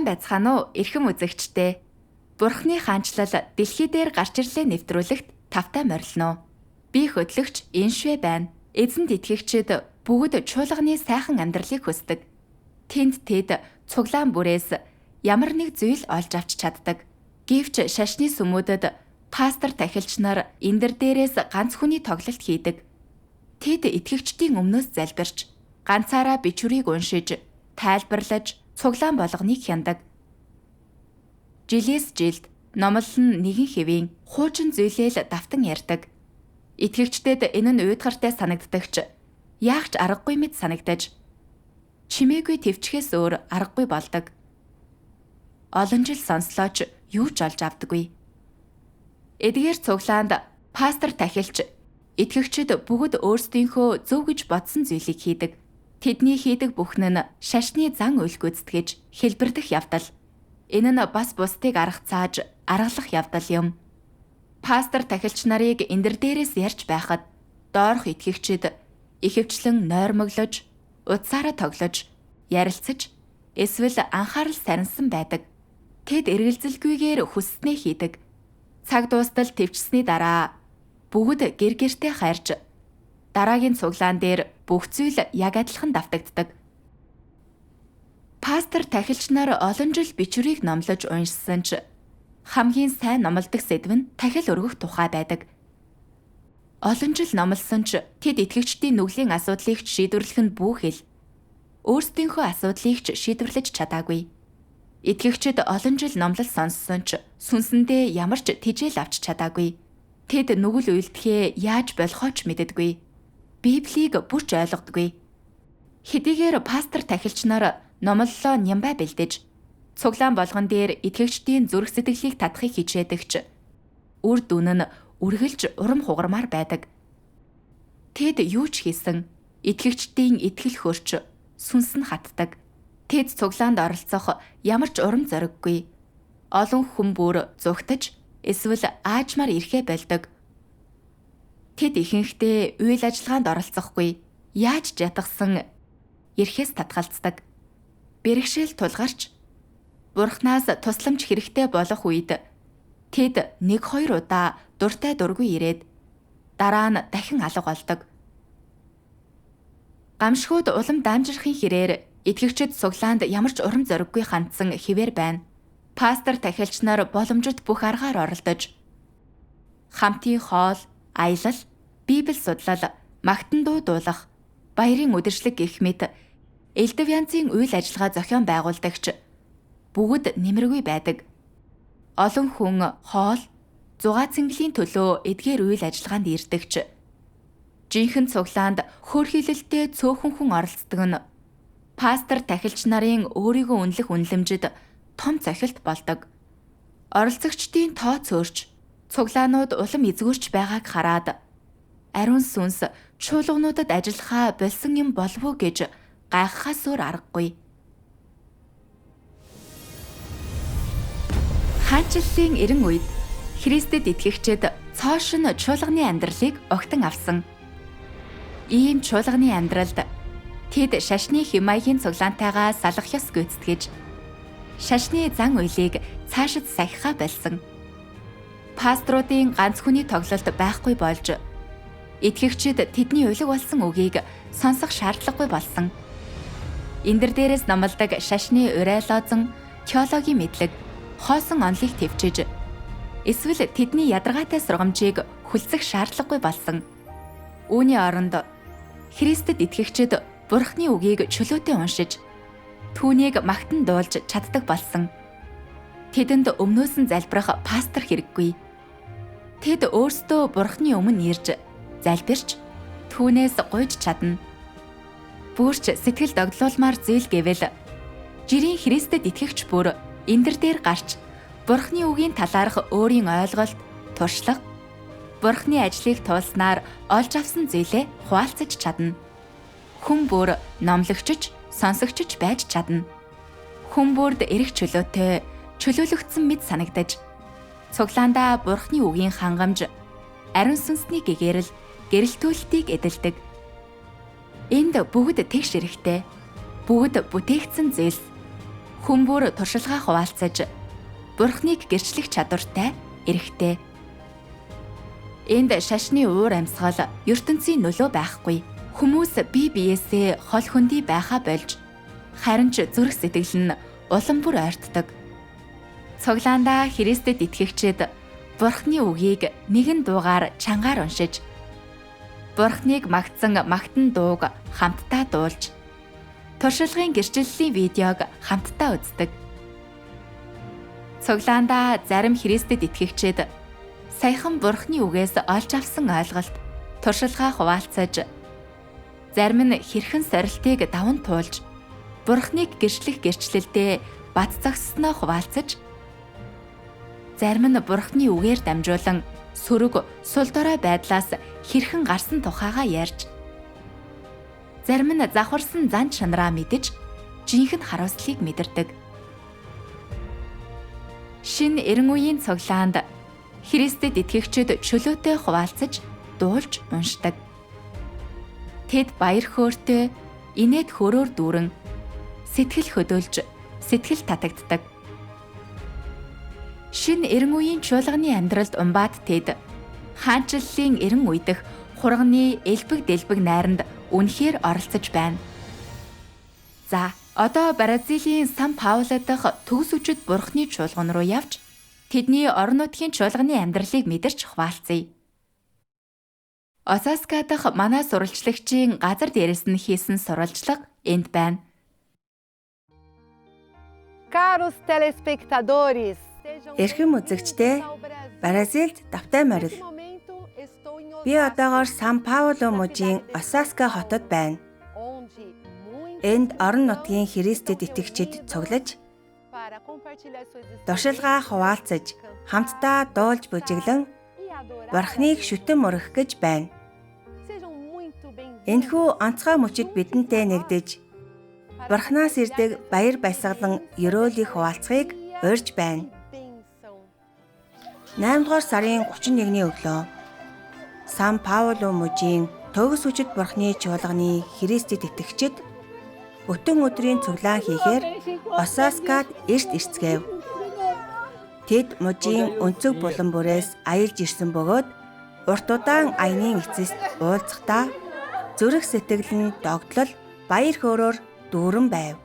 байцгаана уу эрхэм үзэгчдээ. Бурхны хаанчлал дэлхий дээр гарч ирлээ нэвтрүүлэгт тавтай морилно. Би хөтлөгч Иншвэ байна. Эзэнд итгэгчид бүгд чуулганы сайхан амьдралыг хүсдэг. Тэнд тэд цуглаан бүрээс ямар нэг зүйл олж авч чаддаг. Гэвч шашны сүмүүдэд пастор тахилч нар эндэр дээрээс ганц хүний тоглолт хийдэг. Тэд итгэгчдийн өмнөөс залбирч, ганцаараа бичвэрийг уншиж, тайлбарлаж, цуглаан болгоныг хяндаг. Жилээс жилд номлол нь нэгэн хэвийн хуучин зүйлээ л давтан ярьдаг. Итгэгчдэд энэ нь уйдгартай санагддагч яах ч аргагүй мэт санагдаж чимээгүй төвчхээс өөр аргагүй болдог. Олон жил сонслооч юу ч олж авдаггүй. Эдгээр цуглаанд пастор тахилч итгэгчид бүгд өөрсдийнхөө зөв гэж бодсон зүйлийг хийдэг. Тэдний хийдэг бүхэн нь шашны зан үйл гүйцэтгэж хэлбэрдэх явдал. Энэ нь бас бусдыг арга цааж аргалах явдал юм. Пастор тахилч нарыг эндэр дээрээс ярьж байхад доорх итгэгчид ихэвчлэн нойрмоглож, утсаараа тоглож, ярилцаж, эсвэл анхаарал сарнсан байдаг. Тэд эргэлзэлгүйгээр хүсснээ хийдэг. Цаг дуустал төвчсөний дараа бүгд гэр гертэ хайрч дараагийн цуглаан дээр бүх зүйл яг адилхан давтагддаг. Пастор тахилч нар олон жил бичвэрийг номлож уншсан ч хамгийн сайн номлодог сэдв нь тахил өргөх тухай байдаг. Олон жил номлосон ч тэд итгэгчдийн нүглийн асуудлыг шийдвэрлэх нь бүхэл. Өөрсдийнхөө асуудлыг ч шийдвэрлэж чадаагүй. Итгэгчид олон жил номлол сонссон ч сүнсэндээ ямар ч тэжээл авч чадаагүй. Тэд нүгэл үйлдэхээ яаж болохоо ч мэддэггүй. Библийг бүрч ойлгодоггүй. Хэдийгээр пастор тахилч нар номлолоо нямбай бэлдэж, цуглаан болгон дээр итгэгчдийн зүрх сэтгэлийг татахыг хичээдэгч үр дүн нь үргэлж урам хугармаар байдаг. Тэд юу ч хийсэн итгэгчдийн итгэл хөрч сүнс нь хатдаг. Тэд цуглаанд оролцох ямар ч урам зориггүй. Олон хүн бүр зүгтж эсвэл аажмаар ирэхэ болдог. Тэд ихэнхдээ үйл ажиллагаанд оролцохгүй, яаж ятгсан ирэхээс татгалздаг. Бэрхшээл тулгарч Бурханаас тусламж хэрэгтэй болох үед тэд 1-2 удаа дуртай дургүй ирээд дараа нь дахин алга болдог. Гамшгууд улам даамжирхын хэрээр итгэгчид цуглаанд ямар ч урам зориггүй хандсан хэвээр байна. Пастор тахилч нар боломжит бүх аргаар оролдож хамтын хоол, аялал, Библи судлал, магтан дуу дуулах, баярын үдиршлэг гэх мэт элдв янзын үйл ажиллагаа зохион байгууладагч бүгд нэмэргүй байдаг. Олон хүн хоол, зугаа цэнгэлийн төлөө эдгээр үйл ажиллагаанд ирдэгч. Жинхэнэ цуглаанд хөөрхийлөлтөд цөөхөн хүн оролцдог нь пастор тахилч нарын өөрийгөө үнэлэх үнэлэмжид том цохилт болдог. Оролцогчдын тоо цөөрч, цуглаанууд улам эзгүүрч байгааг хараад ариун сүнс чуулгануудад ажиллахаа болсон юм болов уу гэж гайхахаас өөр аргагүй. Хаанчлалын 90 үед Христэд итгэгчид цоошин чуулганы амьдралыг огтон авсан. Ийм чуулганы амьдралд тэд шашны химаягийн цуглаантайгаа салах ёс гүйцэтгэж шашны зан үйлийг цаашид сахихаа болсон. Пасторуудын ганц хүний тоглолт байхгүй болж итгэгчид тэдний улиг болсон үгийг сонсох шаардлагагүй болсон. Эндэр дээрээс номлодог шашны урайлоозон теологийн мэдлэг, хоосон онолыг төвчиж эсвэл тэдний ядаргаатай сургамжийг хүлцэх шаардлагагүй болсон. Үүний оронд Христэд итгэгчид Бурхны үгийг чөлөөтэй уншиж, түүнийг магтан дуулж чаддаг болсон. Тэдэнд өмнөөс нь залбирах пастор хэрэггүй. Тэд өөрсдөө Бурхны өмнө ирж, залбирч, түүнээс гуйж чадна. Бүрч сэтгэл догдлуулмаар зүйл гэвэл жирийн Христэд итгэгч бүр эндэр дээр гарч Бурхны үгийн талаарх өөрийн ойлголт, туршлага, Бурхны ажлыг туулснаар олж авсан зүйлээ хуваалцаж чадна. Хүн бүр номлогчч, сонсогчч байж чадна. Хүн бүрд эрэх чөлөөтэй, чөлөөлөгдсөн мэд санагдаж, цуглаандаа Бурхны үгийн хангамж, ариун сүнсний гэгэрэл, гэрэлтүүлэлтийг эдэлдэг. Энд бүгд тэгш эрэхтэй, бүгд бүтээгдсэн зүйлс. Хүмүүр туршилгаа хуваалцаж Бурхныг гэрчлэх чадвартай, эрхтэй. Энд шашны уур амьсгал ертөнцийн нөлөө байхгүй. Хүмүүс бие биесээ хол хөндий байхаа болж харин ч зүрх сэтгэл нь улам бүр ойртдог. Цуглаандаа Христэд итгэгчид Бурхны үгийг нэгэн дуугаар чангаар уншиж, Бурхныг магтсан магтан дууг хамтдаа дуулж, туршлагын гэрчлэлийн видеог хамтдаа үздэг. Цуглаандаа зарим Христэд итгэгчид саяхан Бурхны үгээс олж авсан ойлголт, туршилгаа хуваалцаж, зарим нь хэрхэн сорилтыг даван туулж, Бурхныг гэрчлэх гэрчлэлдээ бат зогссноо хуваалцаж, зарим нь Бурхны үгээр дамжуулан сөрөг сул дорой байдлаас хэрхэн гарсан тухайгаа ярьж, зарим нь завхарсан зан чанараа мэдэж, жинхэнэ хариуцлыг мэдэрдэг. Шинэ эрен үеийн цуглаанд Христэд итгэгчид чөлөөтэй хуваалцаж, дуулж уншдаг. Тэд баяр хөөртэй, инээд хөрөөр дүүрэн, сэтгэл хөдөөлж, сэтгэл татагддаг. Шинэ эрен үеийн чуулганы амьдралд умбаад тэд хаанчлалын эрен үе дэх хурганы элбэг дэлбэг найранд үнэхээр оролцож байна. За, одоо Бразилийн Сан Пауло дахь төгс үжид Бурхны чуулган руу явж, тэдний орон нутгийн чуулганы амьдралыг мэдэрч хуваалцъя. Осаска дахь манай сурвалжлагчийн газар дээрээс нь хийсэн сурвалжлага энд байна. Caros telespectadores, Эрхэм үзэгчдээ, Бразилд давтай морил. Би одоогоор Сан Пауло мужийн Осаска хотод байна. Энд орон нутгийн Христэд итгэгчид цуглаж, туршилгаа хуваалцаж, хамтдаа дуулж бүжиглэн Бурхныг шүтэн мөрөх гэж байна. Энэхүү онцгой мөчид бидэнтэй нэгдэж, Бурхнаас ирдэг баяр баясгалан ёроолыг хуваалцахыг урьж байна. 8 дугаар сарын 31-ний өглөө Сан Пауло мужийн төгс үжид Бурхны чуулганы Христэд итгэгчид бүтэн өдрийн цуглаан хийхээр Осаскад эрт ирцгээв. Тэд мужийн өнцөг булан бүрээс аялж ирсэн бөгөөд урт удаан аяны эцэст уулзахдаа зүрх сэтгэл нь догтлол баяр хөөрөөр дүүрэн байв.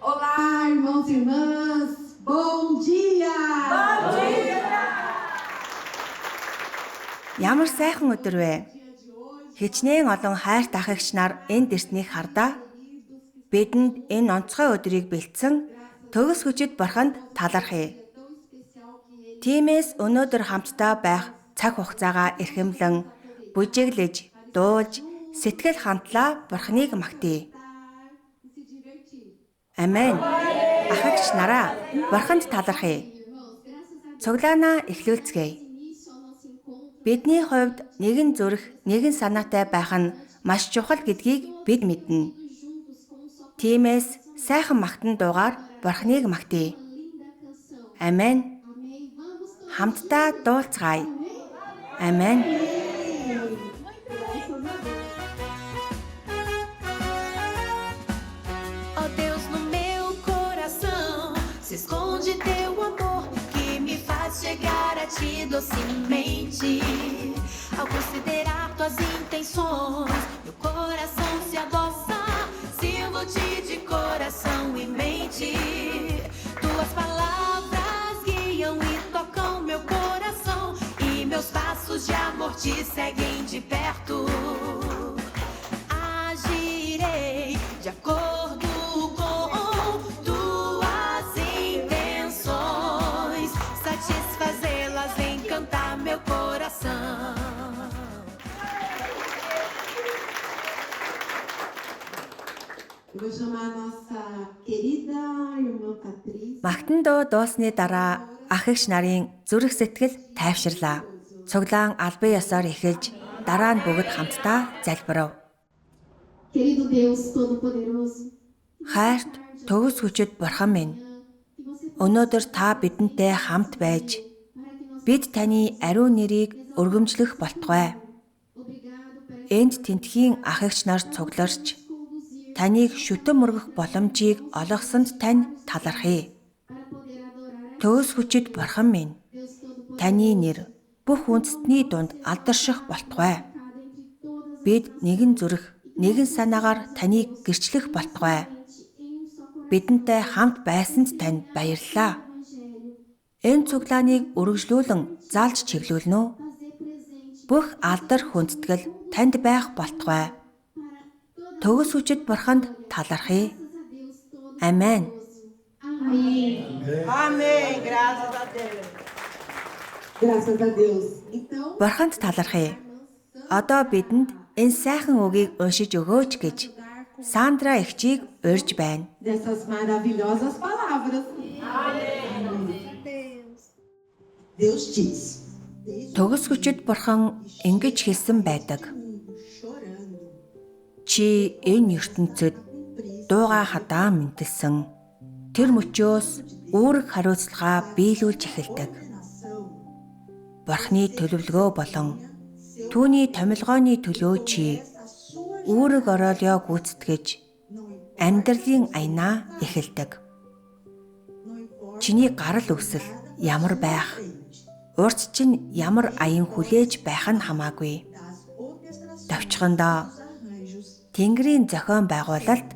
Olá, irmãos e irmãs, bom dia! Bom dia! Ямар сайхан өдөр вэ? Хичнээн олон хайрт ах эгч нар энд ирснийг хардаа бидэнд энэ онцгой өдрийг бэлдсэн төгс хүчит Бурханд талархъя. Тиймээс өнөөдөр хамтдаа байх цаг хугацаагаа эрхэмлэн бүжиглэж, дуулж, сэтгэл хандлаа Бурхныг магтъя. Амен. Ах эгч нараа, Бурханд талархъя. Цуглаанаа эхлүүлцгээе. Бидний хувьд нэгэн зүрх, нэгэн санаатай байх нь маш чухал гэдгийг бид мэднэ. Тиймээс сайхан магтан дуугаар Бурхныг магтъя. Амен. Хамтдаа дуулцгаая. Амен. Ó Deus, no meu coração se esconde teu amor que me faz chegar a ti docemente. Ao considerar tuas intenções, meu coração se adoça. Sirvo-te de coração e mente. Tuas palavras guiam e tocam meu coração, e meus passos de amor te seguem de perto. Agirei de acordo com tuas intenções, satisfazê-las, encantar meu coração. Eu vou chamar a nossa querida irmã Patrícia. Магтан дуу дуусны дараа ах эгч нарын зүрх сэтгэл тайвширлаа. Цуглаан албан ёсоор эхэлж, дараа нь бүгд хамтдаа залбирав. Querido Deus Todo-Poderoso, Хайрт төгс хүчит Бурхан минь, өнөөдөр та бидэнтэй хамт байж, бид таны ариун нэрийг өргөмжлөх болтугай. Энд тентхийн ах эгч нар цугларч, таныг шүтэн мөргөх боломжийг олгосонд тань талархъя. Төгс хүчит Бурхан минь, таны нэр бүх үндэстний дунд алдарших болтугай. Бид нэгэн зүрх, нэгэн санаагаар таныг гэрчлэх болтугай. Бидэнтэй хамт байсанд танд баярлалаа. Энэ цуглааныг үргэлжлүүлэн заалж чиглүүлнэ үү? Бүх алдар хүндэтгэл танд байх болтугай. Төгс хүчит Бурханд талархъя. Амен. Amém. Graças a Deus. Graças a Deus. Então, Бурханд талархъя. Одоо бидэнд энэ сайхан үгийг уншиж өгөөч гэж Сандра эгчийг урьж байна. dessas maravilhosas palavras. Deus diz, Төгс хүчит Бурхан ингэж хэлсэн байдаг. Чи энэ ертөнцид дууга хадаа мэнтэлсэн. Тэр мөчөөс үүрэг хариуцлага биелүүлж эхэлдэг. Бурханы төлөвлөгөө болон түүний томилгооны төлөө чи үүрэг ороолёо гүйцэтгэж амьдралын аянаа эхэлдэг. Чиний гарал үүсэл ямар байх, урт чинь ямар аян хүлээж байх нь хамаагүй. Товчхондоо Тэнгэрийн зохион байгуулалт,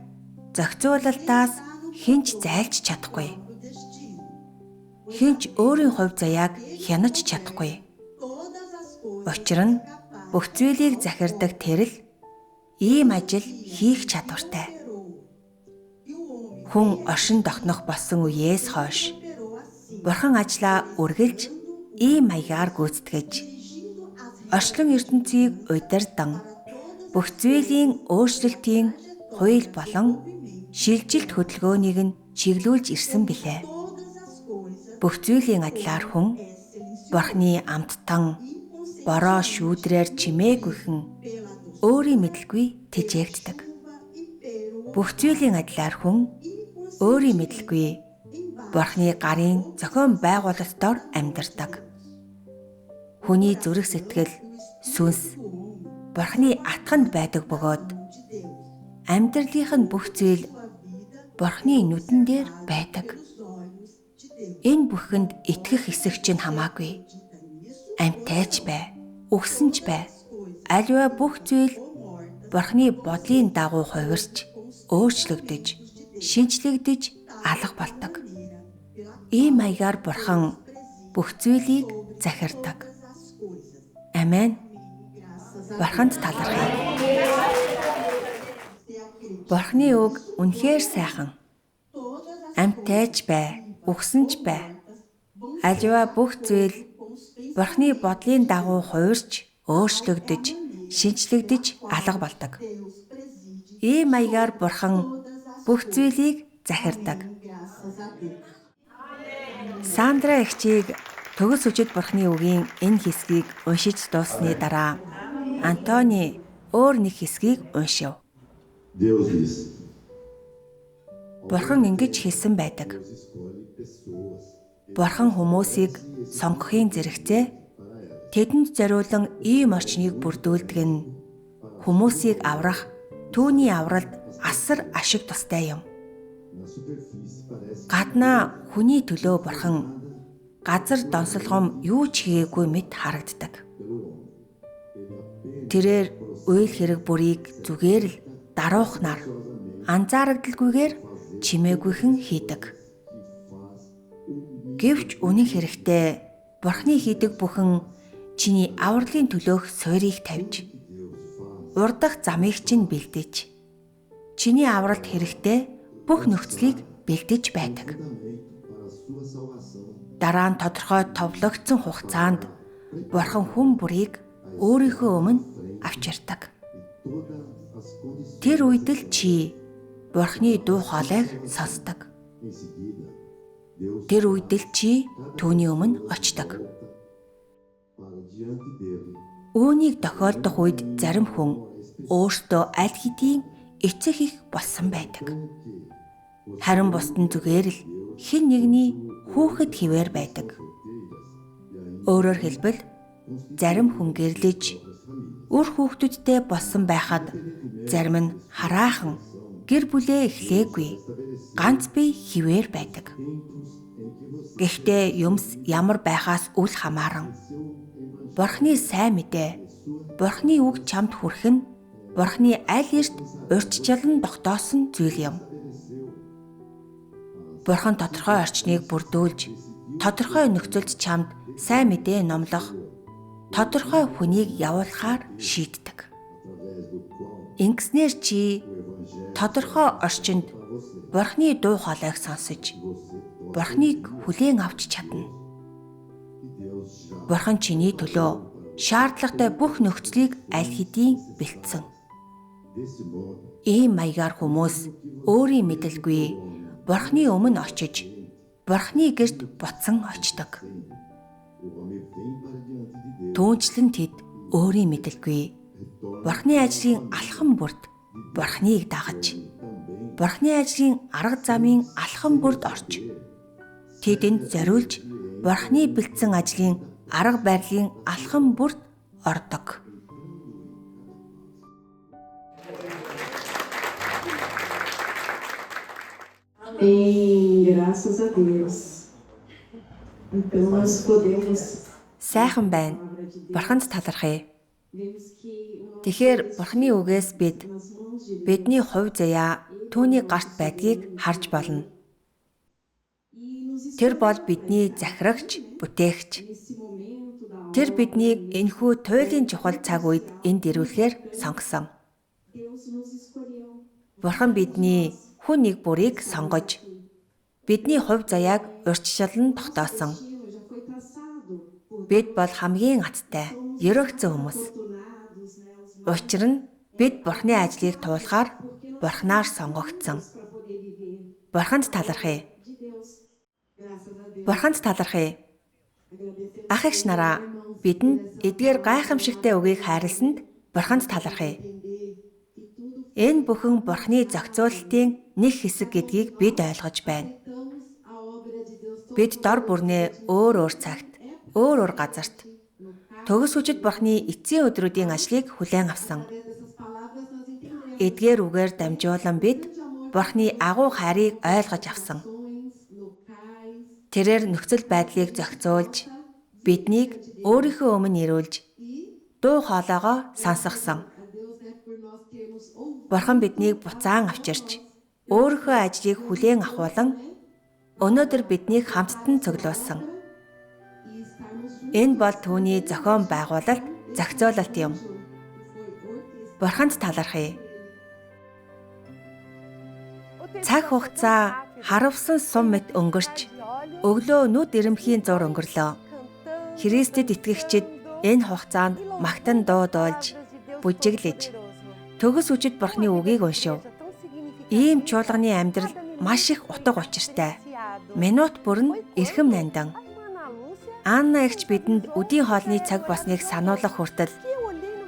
зохицуулалтаас хинч зайлж чадахгүй. Хинч өөрийн хувь заяаг хянаж чадахгүй. Учир нь бүх зүйлийг захирдаг Тэр л ийм ажил хийх чадвартай. Хүн оршин тогтнох болсон үеэс хойш Бурхан ажлаа үргэлж ийм маягаар гүйцэтгэж орчлон ертөнцийг удирдан бүх зүйлийн өөрчлөлтийн хууль болон шилжилт хөдөлгөөнийг нь чиглүүлж ирсэн билээ. Бүх зүйлийн адилаар хүн Бурханы амттан бороо шүүдрээр чимээгүйхэн өөрийн мэдлгүй тэжээгддэг. Бүх зүйлийн адилаар хүн өөрийн мэдлгүй Бурханы гарын зохион байгуулалтаар амьдардаг. Хүний зүрх сэтгэл, сүнс Бурханы атганд байдаг бөгөөд амьдралынх нь бүх зүйл Бурханы нүдэн дээр байдаг. Энэ бүхэнд итгэх эсэх чинь хамаагүй. Амьтайч бай, үхсэн ч бай. Аливаа бүх зүйл Бурханы бодлын дагуу хувирч, өөрчлөгдөж, шинчлэгдэж алга болдог. Ийм маягаар Бурхан бүх зүйлийг захирдаг. Амен. Бурханд талархъя. Бурханы үг үнэхээр сайхан. Амьтайч бай, үхсэн ч бай. Аливаа бүх зүйл Бурханы бодлын дагуу хувирч, өөрчлөгдөж, шинчлэгдэж алга болдог. Ийм маягаар Бурхан бүх зүйлийг захирдаг. Сандра эгчийг төгс хүчит Бурханы үгийн энэ хэсгийг уншиж дууссаны дараа Антони өөр нэг хэсгийг уншив. Deus diz, Бурхан ингэж хэлсэн байдаг. Бурхан хүмүүсийг сонгохын зэрэгцээ тэдэнд зориулан ийм орчныг бүрдүүлдэг нь хүмүүсийг аврах түүний авралд асар ашиг тустай юм. Гаднаа хүний төлөө Бурхан газар донсолгом юу ч хийгээгүй мэт харагддаг. Тэрээр үйл хэрэг бүрийг зүгээр л даруухнаар анзаарагдalgүйгээр чимээгүйхэн хийдэг. Гэвч үнэн хэрэгтээ Бурханы хийдэг бүхэн чиний авралын төлөөх суурийг тавьж, урдах замыг чинь бэлдэж, чиний авралт хэрэгтэй бүх нөхцөлийг бэлдэж байдаг. Дараа нь тодорхой товлогдсон хугацаанд Бурхан хүн бүрийг өөрийнхөө өмнө авчирдаг. Тэр үед л чи Бурханы дуу хоолойг сонсдог. Тэр үед л чи түүний өмнө очдог. Үүнийг тохиолдох үед зарим хүн өөртөө аль хэдийн эцэг их болсон байдаг. Харин бусд нь зүгээр л хэн нэгний хүүхэд хിവэр байдаг. Өөрөөр хэлбэл зарим хүн гэрлэж үр хүүхдүүдтэй болсон байхад зарим нь хараахан Гэр бүлээ эхлээгүй. Ганц бие хിവэр байдаг. Гэхдээ юмс ямар байхаас үл хамааран Бурхны сайн мэдээ, Бурхны үг чамд хүрэх нь Бурхны аль эрт урьдчилан тогтоосон зүйл юм. Бурхан тодорхой орчныг бүрдүүлж, тодорхой нөхцөлд чамд сайн мэдээ номлох, тодорхой хүнийг явуулахаар шийддэг. Ингэснээр чи тодорхой орчинд Бурхны дуу хоолойг сонсож, Бурхныг хүлээн авч чадна. Бурхан чиний төлөө шаардлагатай бүх нөхцөлийг аль хэдийн бэлдсэн. Ийм маягаар хүмүүс өөрийн мэдэлгүй Бурхны өмнө очиж, Бурхны гэрт буцан очдог. Түүнчлэн тэд өөрийн мэдэлгүй Бурхны ажлын алхам бүрд Бурхныг дагаж, Бурхны ажлын арга замын алхам бүрд орж, тэдэнд зориулж Бурхны бэлдсэн ажлын арга барилын алхам бүрд ордог. Amém, graças a Deus. Então nós podemos Сайхан байна. Бурханд талархъя. vemos que uma Тэгэхээр Бурхны үгээс бидний хувь заяа түүний гарт байдгийг харж болно. Тэр бол бидний захирагч, бүтээгч. nesse momento da Тэр биднийг энэхүү туйлын чухал цаг үед энд ирүүлэхээр сонгосон. Deus nos escolheu. Бурхан бидний хүн нэг бүрийг сонгож, бидний хувь заяаг урьдчилан тогтоосон. Já foi traçado por Бид бол хамгийн аттай, ерөөгцөн хүмүүс. fortunados, né? Os Учир нь бид Бурхны ажлыг туулахаар Бурхнаар сонгогдсон. para poder viver Бурханд талархъя. de Deus. Graças a Deus. Бурханд талархъя. Agradecemos Ах эгч нараа, бидэнд эдгээр гайхамшигтай үгийг хайрласанд Бурханд талархъя. entender que tudo Энэ бүхэн Бурхны зохицуулалтын нэг хэсэг гэдгийг бид ойлгож байна. estamos a obra de Deus Бид дор бүрнээ өөр цагт, өөр газарт төгс хүчит Бурхны эцсийн өдрүүдийн ажлыг хүлээн авсан. através dessas palavras nós entendemos Эдгээр үгээр дамжуулан бид Бурхны агуу хайрыг ойлгож авсан. locais Тэрээр нөхцөл байдлыг зохицуулж, биднийг өөрийнхөө өмнө ирүүлж, дуу хоолойгоо сонсгосон. a Deus, né, por nós termos ouvido Бурхан биднийг буцаан авчирч, өөрийнхөө ажлыг хүлээн авахулан өнөөдөр биднийг хамттан цуглуулсан. e estarmos juntos. Энэ бол түүний зохион байгуулалт, зохицуулалт юм. Foi orquestrado. Бурханд талархъя. Цаг хугацаа харавсан сум мэт өнгөрч, өглөө нүд ирэмхийн зур өнгөрлөө. Христэд итгэгчид энэ хугацаанд магтан дуудуулж, бүжиглэж, төгс үчид Бурхны үгийг уншив. Ийм чуулганы амьдрал маш их утга учиртай. Минут бүрэн эрхэм нандан. Анна эгч бидэнд үдийн хоолны цаг болсныг сануулгах хүртэл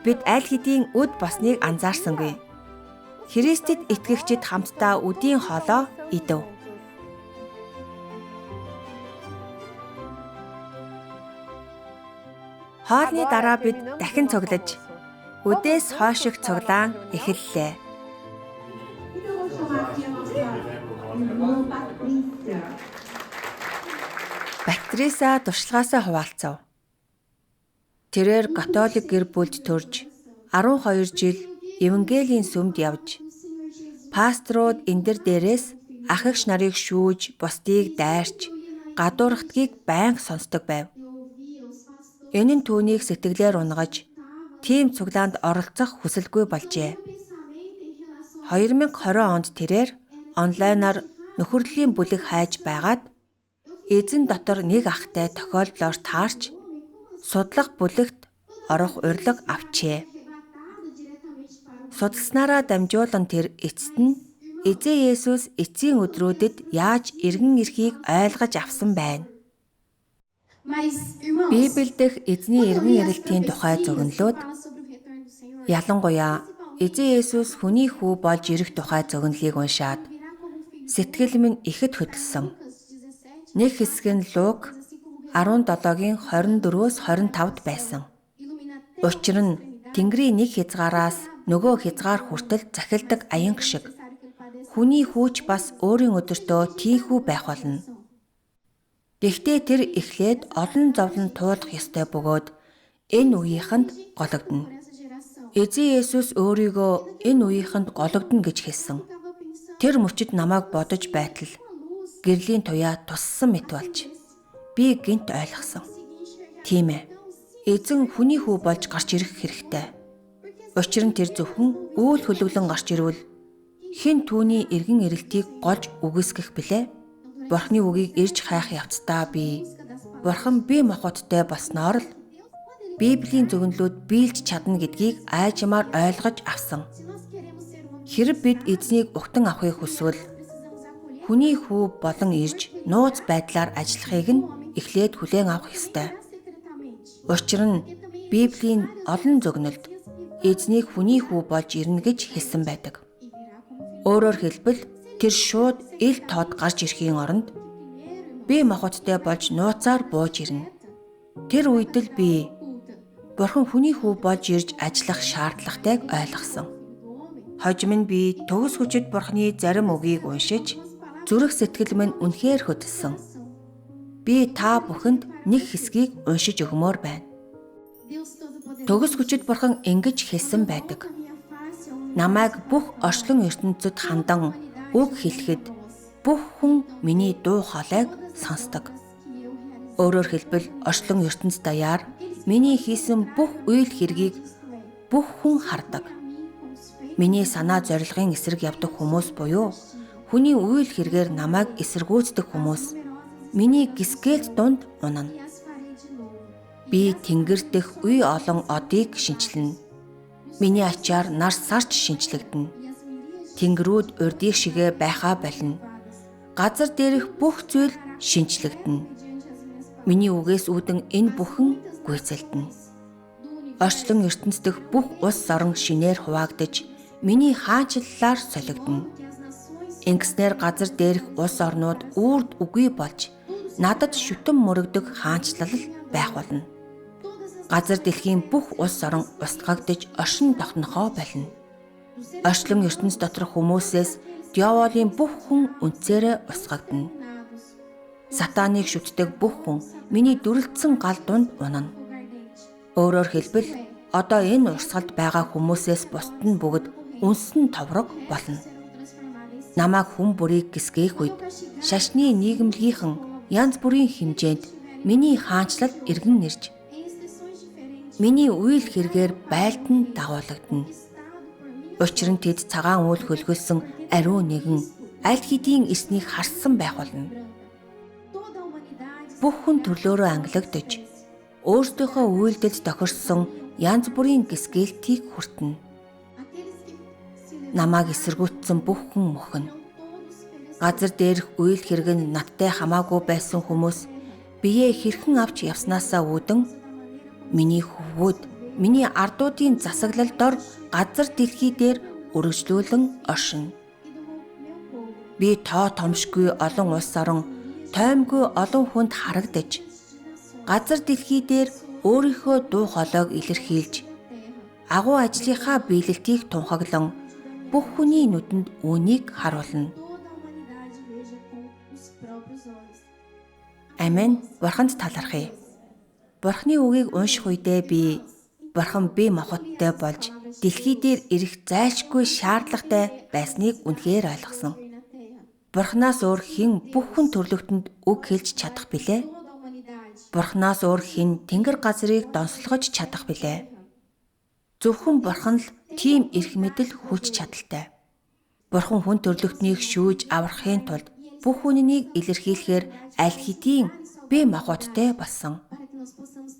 бид аль хэдийн үд болсныг анзаарсангүй. Христэд итгэгчид хамтдаа үдийн хоолоо идэв. Хоолны дараа бид дахин цуглаж, үдээс хойших цуглаан эхэллээ. Então eu vou chamar aqui a nossa irmã Patrícia. Патриса туршлагаасаа хуваалцав. Тэрээр католик гэр бүлд төрж 12 жил Евангелийн сүмд явж, пасторууд эндэр дээрээс ах эгч нарыг шүүж, бусдыг дайрч, гадуурхдгийг байнга сонсдог байв. Энэ нь түүнийг сэтгэлээр унгаж, тийм цуглаанд оролцох хүсэлгүй болжээ. 2020 онд тэрээр онлайнаар нөхөрлөлийн бүлэг хайж байгаад эзэн дотор нэг ахтай тохиолдлоор таарч судлах бүлэгт орох урилга авчээ. Судалснараа дамжуулан тэр эцэст нь Эзэн Есүс эцсийн өдрүүдэд яаж иргэн ирэхийг ойлгож авсан байна. Библиэд дэх эзний иргэн ирэлтийн тухай зөгнөлүүд ялангуяа Эзэн Есүс хүний хүү болж ирэх тухай зөгнөлийг уншаад сэтгэл минь ихэд хөдөлсөн. Нэг хэсэг нь Лук 17-гийн 24-өөс 25-д байсан. Учир нь Тэнгэрийн нэг хязгаараас нөгөө хязгаар хүртэл захилдаг аянг шиг хүний хүүч бас өөрийн өдөртөө тийхүү байх болно. Гэхдээ тэр эхлээд олон зовлон туулах ёстой бөгөөд энэ үеийнхэнд гологдно. Эзэн Есүс өөрийгөө энэ үеийнхэнд гологдно гэж хэлсэн. Тэр мөчид намайг бодож байтал гэрлийн туяа туссан мэт болж би гинт ойлгосон. Тийм ээ. Эзэн хүний хүү болж гарч ирэх хэрэгтэй. Учир нь тэр зөвхөн үйл хөлөглөн гарч ирвэл хэн түүний эргэн ирэлтийг голж үгүйсгэх билээ? Бурхны үгийг ирж хайх явцдаа би Бурхан бие махбодтой болсноор л Библийн зөвнөлүүд биелж чадна гэдгийг айжмаар ойлгож авсан. Хэрэг бид эзнийг угтан авахыг хүсвэл хүний хүү болон ирж нууц байдлаар ажиллахыг нь эхлээд хүлээн авах ёстой. Учир нь Библийн олон зөвнөлд эзнийг хүний хүү болж ирнэ гэж хэлсэн байдаг. Өөрөөр хэлбэл тэр шууд ил тод гарч ирэхийн оронд бие махбодтой болж нууцаар бууж ирнэ. Тэр үед л би Бурхан хүний хүү болж ирж ажиллах шаардлагатайг ойлгосон. Хожим нь би төгс хүчит Бурханы зарим үгийг уншиж зүрх сэтгэл минь үнэхээр хөдөлсөн. Би та бүхэнд нэг хэсгийг уншиж өгмөр байна. Төгс хүчит Бурхан ингэж хэлсэн байдаг. Намайг бүх орчлон ертөнцид хандан үг хэлэхэд бүх хүн миний дуу хоолойг сонсдог. Өөрөөр хэлбэл орчлон ертөнц даяар миний хийсэн бүх үйл хэргийг бүх хүн хардаг. Миний санаа зорилгын эсрэг явдаг хүмүүс буюу хүний үйл хэргээр намайг эсэргүүцдэг хүмүүс миний гисгээлт дунд унана. Би тэнгэр дэх үе олон одыг шинчлэнэ. Миний ачаар нар сарч шинчлэгдэнэ. Тэнгэрүүд урдих шигэ байхаа болно. Газар дээрх бүх зүйл шинчлэгдэнэ. Миний үгээс үүдэн энэ бүхэн гүйцэлдэнэ. Орчлон ертөнц дэх бүх улс орон шинээр хуваагдаж миний хаанчлалаар солигдоно. Ингэснээр газар дээрх улс орнууд үрд үгүй болж надад шүтэн мөрөгдөг хаанчлал байх болно. Газар дэлхийн бүх улс орон устгагдж оршин тогтнохоо болно. Орчлон ертөнц доторх хүмүүсээс диаволын бүх хүн үнцээрээ устгагдана. Сатаныг шүтдэг бүх хүн миний дүрлцсэн гал дунд унана. Өөрөөр хэлбэл одоо энэ урсгалд байгаа хүмүүсээс бусд нь бүгд үнсэн товрог болно. Намайг хүн бүрийг гисгээх үед шашны нийгэмлэгийнхэн янз бүрийн хэмжээнд миний хаанчлал иргэн нэрж миний үйл хэргээр байлдан дагуулгадана. Учир нь тэд цагаан үйл хөлгөлсөн ариун нэгэн аль хэдийн эснийг харсан байх болно. Бүх хүн төрлөөрөө ангилагдж өөрсдийнхөө үйлдэлд тохирсон янз бүрийн гисгээлтийг хүртэнэ. Намайг эсэргүүцсэн бүх хүн мөхнө. Газар дээрх үйл хэрэг нь надтай хамаагүй байсан хүмүүс биеэ хэрхэн авч явснаасаа үүдэн миний хөвгүүд миний ардуудын засаглал дор газар дэлхий дээр үргэлжлүүлэн оршино. Би тоо томшгүй олон улс орон тоймгүй олон хүнд харагдаж газар дэлхий дээр өөрийнхөө дуу хоолойг илэрхийлж агуу ажлынхаа биелэлтийг тунхаглан бүх хүний нүдэнд үүнийг харуулна. Амен. Бурханд талархъя. Бурхны үгийг унших үедээ би Бурхан бие махбодтой болж дэлхий дээр ирэх зайлшгүй шаардлагатай байсныг үнэхээр ойлгосон. Бурханаас өөр хэн бүх хүн төрлөختөнд үг хэлж чадах билээ? Бурханаас өөр хэн тэнгэр газрыг донслогож чадах билээ? Зөвхөн Бурхан л тийм эрх мэдэл хүч чадалтай. Бурхан хүн төрлөختнийг шүүж аврахын тулд бүх хүнийг илэрхийлэхээр аль хэдийн бие махбодтой болсон.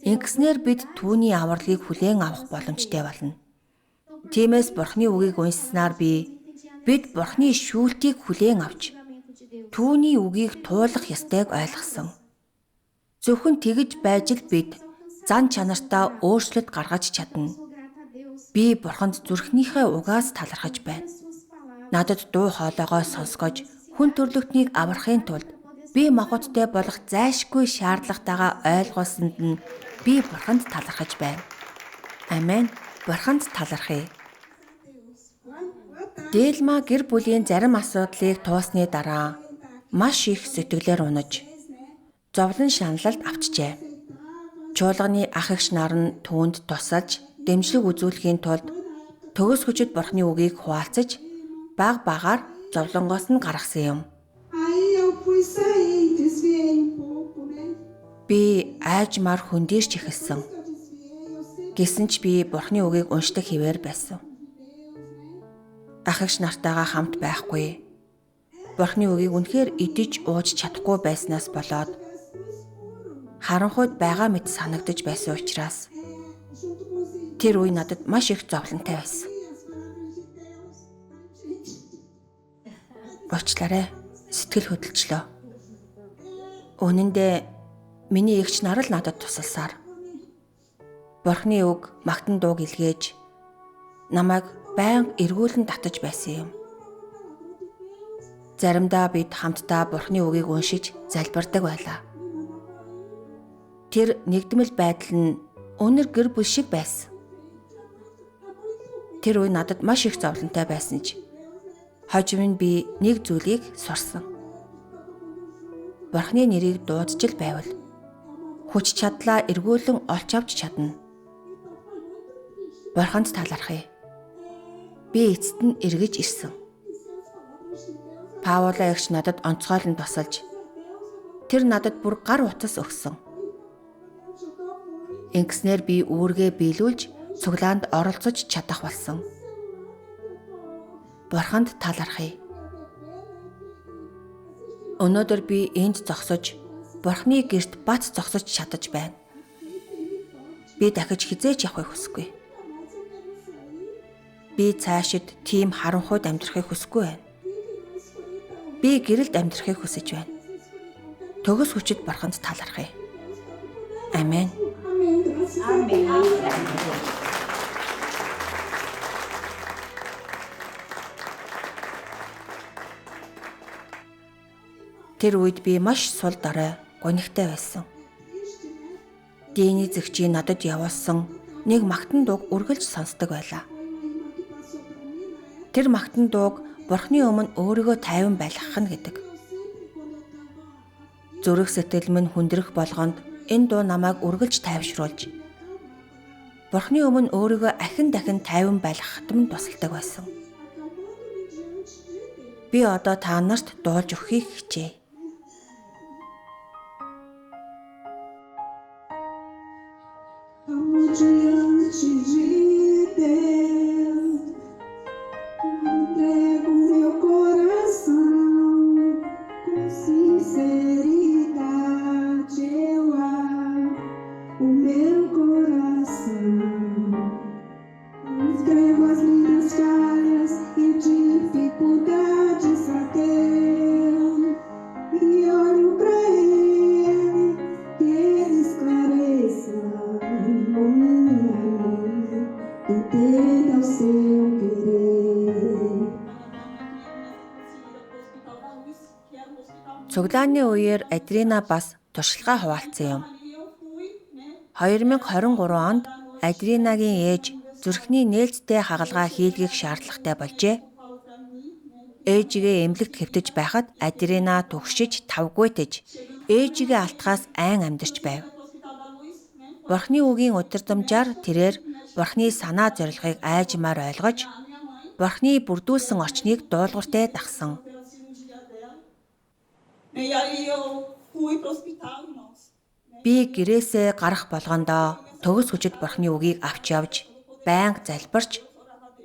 Ингэснээр бид түүний авралыг хүлээн авах боломжтой болно. Тиймээс Бурхны үгийг уншсанаар бид Бурхны шүүлтийг хүлээн авч түүний үгийг туулах ёстойг ойлгосон. Зөвхөн тэгж байж л бид зан чанартаа өөрчлөлт гаргаж чадна. Би Бурханд зүрхнийхээ угаас талархаж байна. Надад дуу хоолойгоо сонсгож хүн төрлөختнийг аврахын тулд бие махбодтой болох зайлшгүй шаардлагатайгаа ойлгуулсанд нь би Бурханд талархаж байна. Амен. Бурханд талархъя. Дээлма гэр бүлийн зарим асуудлыг туусны дараа маш их сэтгэлээр унаж зовлон шаналлалд авчжээ. Чуулганы ах эгч нар нь түүнд тусалж дэмжлэг үзүүлэхийн тулд төгс хүчит Бурхны үгийг хуваалцаж баг багаар зовлонгоос нь гаргасан юм. Aí eu fui sair, desviei pouco, né? Би айжмаар хөндийрч эхэлсэн. Гэсэн ч би Бурхны үгийг уншдаг хэвээр байсан. Ах эгч нартайгаа хамт байхгүй. Бурхны үгийг үнэхээр идэж ууж чадахгүй байснаас болоод харанхуйд байгаа мэт санагдаж байсан учраас тэр үе надад маш их зовлонтой байсан. Уучлаарай, сэтгэл хөдлөлчлөө. Үнэн дээр миний эгч нар л надад тусалсаар. Бурхны үг магтан дууг илгээж намайг байнга эргүүлэн татаж байсан юм. Заримдаа бид хамтдаа Бурхны үгийг уншиж залбирдаг байлаа. Тэр нэгдмэл байдал нь өнөр гэр бүл шиг байсан. Тэр үе надад маш их зовлонтой байсан ч хожим нь би нэг зүйлийг сурсан. Бурхны нэрийг дуудаж л байвал хүч чадлаа эргүүлэн олж авч чадна. Бурханд талархъя. Би эцэст нь эргэж ирсэн. Паула эгч надад онцгойлон тусалж тэр надад бүр гар утас өгсөн. Ингэснээр би үүргээ биелүүлж цуглаанд оролцож чадах болсон. Бурханд талархъя. Өнөөдөр би энд зогсож Бурхны гэрт бат зогсож чадаж байна. Би дахиж хизээж явахыг хүсэхгүй. Би цаашид тийм харанхуйд амьдрахыг хүсэхгүй байна. Би гэрэлд амьдрахыг хүсэж байна. Төгс хүчит Бурханд талархъя. Амен. Тэр үед би маш сул дорой, гонигтай байсан. Дийний зэгчийн надад явуулсан нэг магтан дууг үргэлж сонсдог байлаа. Тэр магтан дууг Бурхны өмнө өөрийгөө тайван байлгах нь гэдэг. Зүрх сэтгэл минь хүндрэх болгонд энэ дуу намайг үргэлж тайвшруулж Бурхны өмнө өөрийгөө ахин дахин тайван байлгахад минь тусалдаг байсан. Би одоо та нарт дуулж өгөхийг хичээе. Amo diante de Deus, entrego meu coração com sinceridade. Eu abro o meu coração, entrego as minhas falhas e dificuldades a Deus e olho pra Ele que Ele esclareça. Entenda o seu querer. Цуглааны үеэр Адрина бас туршлагаа хуваалцсан юм. 2023 онд Адринагийн ээж зүрхний нээлттэй хагалгаа хийлгэх шаардлагатай болжээ. Ээжигээ эмнэлэгт хэвтэж байхад Адрина түгшиж тавгуйтаж ээжигээ алтхаас айн амьдарч байв. Бурхны үгийн удирдамжаар тэрээр Бурхны санаа зорилгыг айжмаар ойлгож, Бурхны бүрдүүлсэн орчныг дуулууртай дагсан. Би гэрээсээ гарах болгондоо төгс хүчит Бурхны үгийг авч явж, байнга залбирч,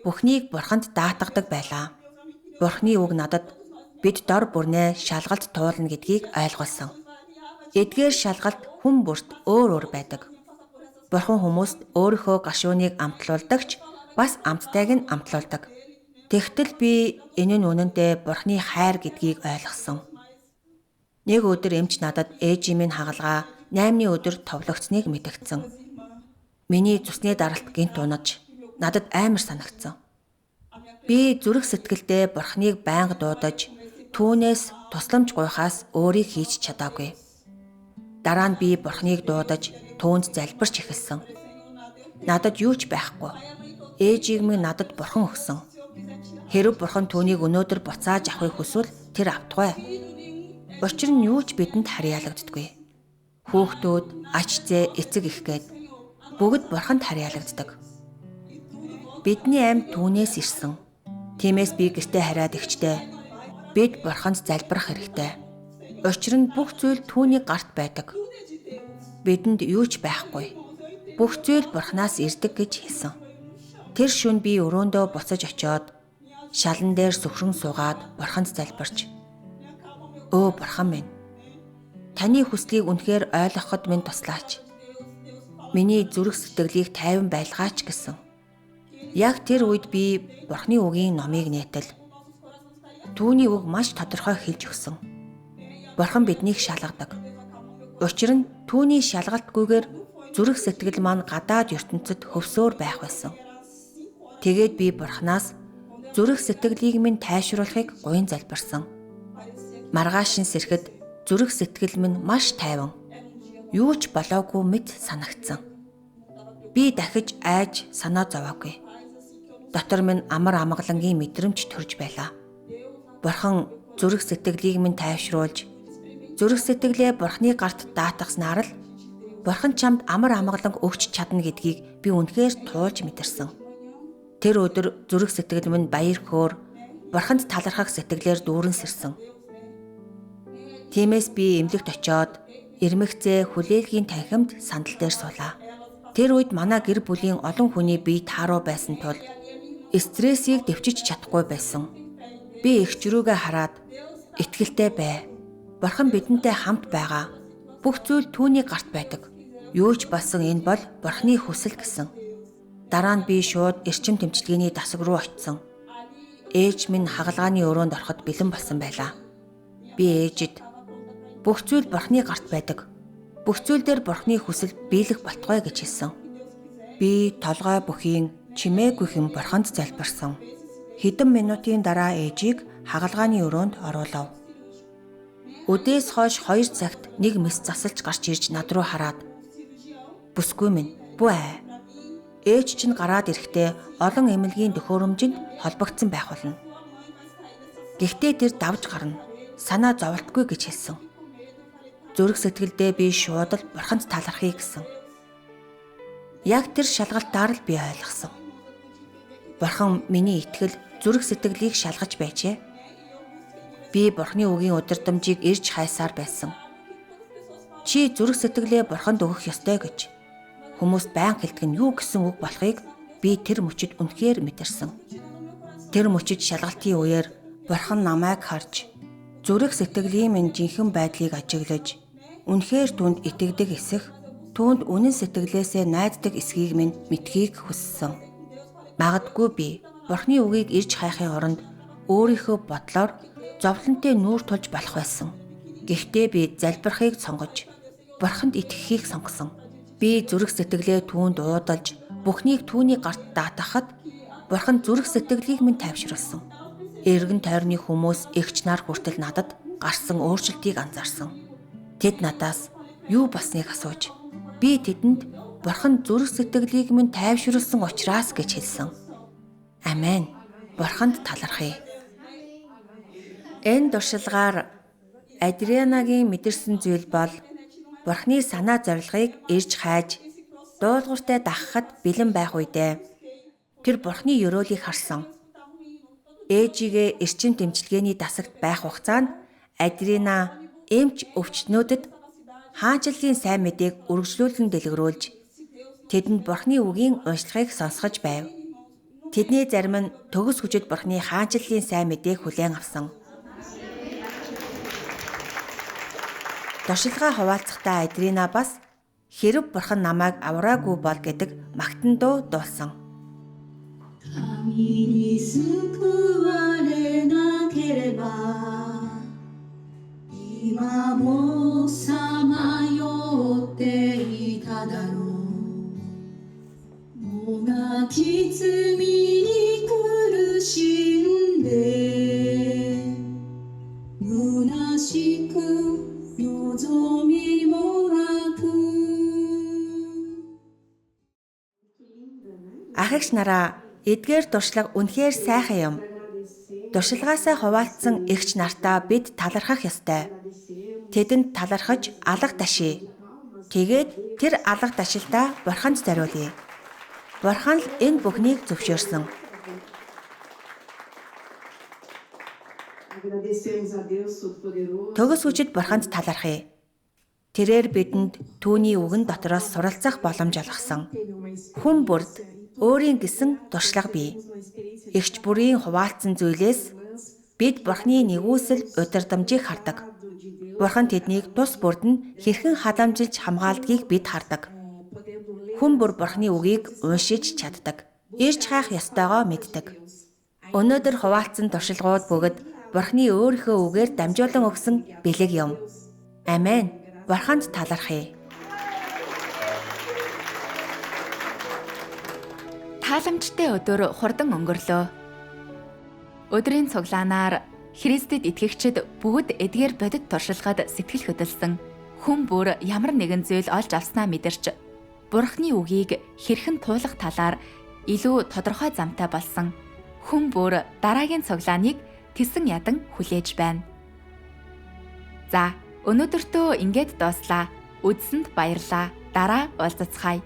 бүхнийг Бурханд даатгадаг байлаа. Бурхны үг надад бид дор бүрнээ шалгалт туулна гэдгийг ойлгуулсан. Эдгээр шалгалт хүн бүрт өөр өөр байдаг. Бурхан хүмүүст өөрийнхөө гашууныг амтлуулдагч бас амттайг нь амтлуулдаг. Тэгтэл би энэ нь үнэндээ Бурханы хайр гэдгийг ойлгосон. Нэг өдөр эмч надад ээжийн минь хагалгаа 8-ны өдөр товлогцсныг мэдгдсэн. Миний цусны даралт гинт унаж надад амар санагдсан. Би зүрх сэтгэлдээ Бурханыг байнга дуудаж түүнээс тусламж гуйхаас өөрийг хийж чадаагүй. Дараа нь би Бурханыг дуудаж түүнд залбирч эхэлсэн. Надад юу ч байхгүй. Ээжийг минь надад Бурхан өгсөн. Хэрв бурхан түүнийг өнөөдөр буцааж авахыг хүсвэл тэр автугай. Учир нь юу ч бидэнд харьяалагддаггүй. Хүүхдүүд, ач зээ, эцэг эх гээд бүгд бурханд харьяалагддаг. Бидний амьд түүнээс ирсэн. Тиймээс би гэртээ хараад ихчтэй. Бид бурханд залбирах хэрэгтэй. Учир нь бүх зүйл түүний гарт байдаг. Бидэнд юу ч байхгүй. Бүх зүйл бурханаас ирдэг гэж хэлсэн. Тэр шөнө би өрөөндөө буцаж очиод шалан дээр сүхрэн суугаад бурханд залбирч, "Өө бурхан минь, таны хүслийг үнэхээр ойлгоход минь туслаач. Миний зүрх сэтгэлийг тайван байлгаач" гэсэн. Яг тэр үед би бурханы үгийн номыг нээтэл. Түүний үг маш тодорхой хэлж өгсөн. Бурхан биднийг шалгадаг. Учир нь түүний шалгалтгүйгээр зүрх сэтгэл маань гадаад ертөнцид хөвсөөр байх байсан. Тэгээд би бурханаас зүрх сэтгэлийг минь тайшруулахыг гуйн залбирсан. Маргааш нь сэрэхэд зүрх сэтгэл минь маш тайван, юу ч болоогүй мэт санагдсан. Би дахиж айж санаа зовоогүй. Дотор минь амар амгалангийн мэдрэмж төрж байлаа. Бурхан зүрх сэтгэлийг минь тайвшруулж, зүрх сэтгэлээ бурханы гарт даатгаснаар л бурхан чамд амар амгаланг өгч чадна гэдгийг би үнэхээр туулж мэдэрсэн. Тэр өдөр зүрх сэтгэл минь баяр хөөр, бурханд талархах сэтгэлээр дүүрэн сэрсэн. Тиймээс би эмнэлэгт очиод ирмэгцээ хүлээлгийн танхимд сандал дээр суулаа. Тэр үед манай гэр бүлийн олон хүний бие тааруу байсан тул стрессийг дэвчиж чадахгүй байсан. Би эгч рүүгээ хараад итгэлтэй бай. Бурхан бидэнтэй хамт байгаа. Бүх зүйл түүний гарт байдаг. Юу ч болсон энэ бол бурханы хүсэл гэсэн. Дараа нь би шууд эрчим тэмчилгээний дасаг руу очсон. Ээж минь хагалгааны өрөөнд ороход бэлэн болсон байлаа. Би ээжид бүх зүйл бурханы гарт байдаг. Бүх зүйл дээр бурханы хүсэл биелэх болтугай гэж хэлсэн. Би толгой бүхийн чимээгүй хэм бурханд залбирсан. Хэдэн минутын дараа ээжийг хагалгааны өрөөнд оруулав. Өдөөс хойш 2 цагт нэг мэс засалж гарч ирж над руу хараад, "Бүсгүй минь, бүү ээ. Ээж чинь гараад ирэхдээ олон эмнэлгийн төхөөрөмжөнд холбогдсон байх болно. Гэхдээ тэр давж гарна. Санаа зовлтгүй" гэж хэлсэн. Зүрх сэтгэлдээ би шууд л бурханд талархъя гэсэн. Яг тэр шалгалтаар л би ойлгосон. Бурхан миний итгэл, зүрх сэтгэлийг шалгаж байжээ. Би бурханы үгийн удирдамжийг ирж хайсаар байсан. Чи зүрх сэтгэлээ бурханд өгөх ёстой гэж хүмүүст байнга хэлдэг нь юу гэсэн үг болохыг би тэр мөчид үнэхээр мэдэрсэн. Тэр мөчид шалгалтын үеэр бурхан намайг харж, зүрх сэтгэлийн минь жинхэнэ байдлыг ажиглаж, үнэхээр түүнд итгэдэг эсэх, түүнд үнэн сэтгэлээсээ найддаг эсхийг минь мэдхийг хүссэн. Магадгүй би бурханы үгийг ирж хайхын оронд өөрийнхөө бодлоор зовлонтой нүүр тулж болох байсан. Гэхдээ би залбирахыг сонгож, бурханд итгэхийг сонгосон. Би зүрх сэтгэлээ түүнд уудалж, бүхнийг түүний гарт даатгахад бурхан зүрх сэтгэлийг минь тайвшруулсан. Эргэн тойрны хүмүүс эгч нар хүртэл надад гарсан өөрчлөлтийг анзаарсан. Тэд надаас юу болсныг асууж, би тэдэнд бурхан зүрх сэтгэлийг минь тайвшруулсан учраас гэж хэлсэн. Амен. Бурханд талархъя. Энэ туршилгаар Адрианагийн мэдэрсэн зүйл бол бурханы санаа зорилгыг ирж хайж, дуулууртай дагахад бэлэн байх үедээ тэр бурханы ёроолыг харсан. Ээжигээ эрчим тэмчилгээний дасагт байх хугацаанд Адрина эмч өвчтнүүдэд хаанчлалын сайн мэдээг үргэлжлүүлэн дэлгэрүүлж, тэдэнд бурханы үгийн уншлагыг сонсгож байв. Тэдний зарим нь төгс хүчит бурханы хаанчлалын сайн мэдээг хүлээн авсан. Туршилгаа хуваалцахдаа Адрина бас "Хэрв бурхан намайг авраагүй бол" гэдэг магтан дуу дуулсан. 神に救われなければ今もさまよっていただろう。もがき罪に苦しんで虚しく望みもなく Ах эгч нараа, эдгээр туршлага үнэхээр сайхан юм. туршилгаасаа хуваалцсан эгч нартаа бид талархах ёстой. Тэдэнд талархаж алга ташия. Тэгээд тэр алга ташилтаа Бурханд зориулъя. Бурхан л энэ бүхнийг зөвшөөрсөн. Төгс хүчит Бурханд талархъя. Тэрээр бидэнд түүний үгэн дотроос суралцах боломж олгосон. Хүн бүрд өөрийн гэсэн туршлага бий. Эгч бүрийн хуваалцсан зүйлээс бид Бурханы нэгүсэл удирдамжийг хардаг. Бурхан тэднийг тус бүрд нь хэрхэн халамжилж хамгаалдгийг бид хардаг. Хүн бүр Бурханы үгийг уншиж чаддаг. Ирж хайх ёстойгоо мэддэг. Өнөөдөр хуваалцсан туршлагууд бүгд Бурханы өөрийнхөө үгээр дамжуулан өгсөн бэлэг юм. Амен. Бурханд талархъя. Тааламжтай өдөр хурдан өнгөрлөө. Өдрийн цуглаанаар Христэд итгэгчид бүгд эдгээр бодит туршилгад сэтгэл хөдлсөн. Хүн бүр ямар нэгэн зүйл олж авснаа мэдэрч Бурханы үгийг хэрхэн туулах талаар илүү тодорхой замтай болсон. Хүн бүр дараагийн цуглааныг тэсэн ядан хүлээж байна. За, өнөөдөртөө ингээд дууслаа. Үдсэнд баярлаа. Дараа уулзацгаая.